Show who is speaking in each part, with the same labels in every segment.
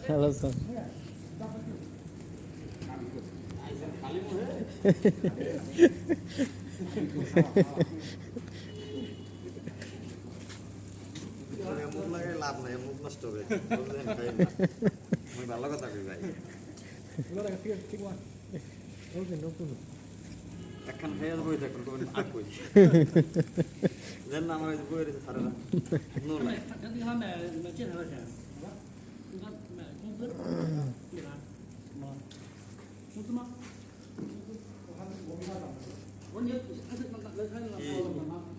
Speaker 1: Hello sir.
Speaker 2: মুখ লাগাই লাভ নাই, মুখ নষ্ট হবে। আমি ভালো কথা কই ভাই। একখান খাইয়ার বই থাকুন কোন আর কই। যেন আমার এই বইয়ের সারা না। নো লাই।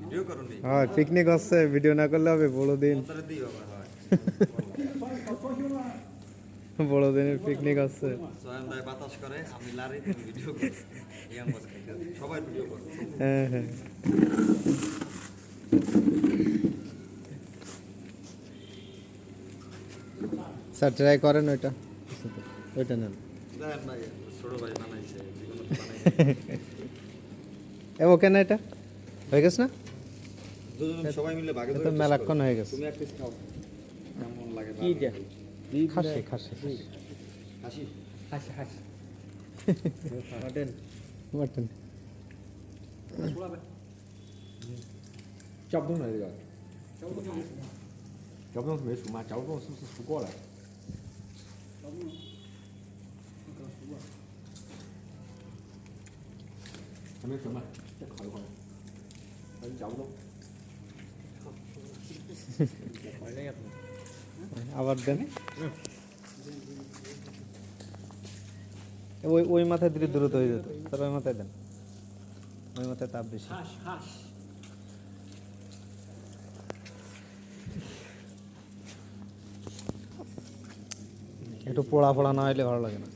Speaker 2: ভিডিও করুন নি।
Speaker 1: হ্যাঁ পিকনিক হচ্ছে, ভিডিও না করলে হবে? বড় দিন,
Speaker 2: ওটারে দিও আবার হয়।
Speaker 1: বড় দিনের পিকনিক হচ্ছে।
Speaker 2: সোয়াম ভাই বাতাস করে, আমি লারি তুমি ভিডিও করো। এই আমার সবাই ভিডিও করো।
Speaker 1: হ্যাঁ হ্যাঁ। স্যার ট্রাই করেন ওইটা, ওইটা নেন।
Speaker 2: দেখেন ভাই ছোট ভাই বানাইছে, জীবনে তো বানাইছে।
Speaker 1: এ ওকে না, এটা হয়ে গেছে না?
Speaker 2: দুজন সবাই মিলে ভাগে
Speaker 1: এটা
Speaker 2: ধরে
Speaker 1: মেলাক্ষণ হয়ে গেছে।
Speaker 2: তুমি এক পিস খাও। কেমন লাগে?
Speaker 3: কি দে?
Speaker 1: খাসি খাসি
Speaker 2: হাসি।
Speaker 3: হাসি হাসি। মটন।
Speaker 1: মটন।
Speaker 4: 叫不动了这个，叫不动是没熟嘛，叫不动是不是熟过了？还没熟嘛，再烤一会儿。反正叫不动。
Speaker 1: আবার দেন। ওই ওই মাথায় দিলে দ্রুত হয়ে যেত, তার ওই মাথায় দেন, ওই মাথায় তাপ বেশি।
Speaker 3: হাস হাস।
Speaker 1: একটু পোড়া পোড়া না হলে ভালো লাগে না।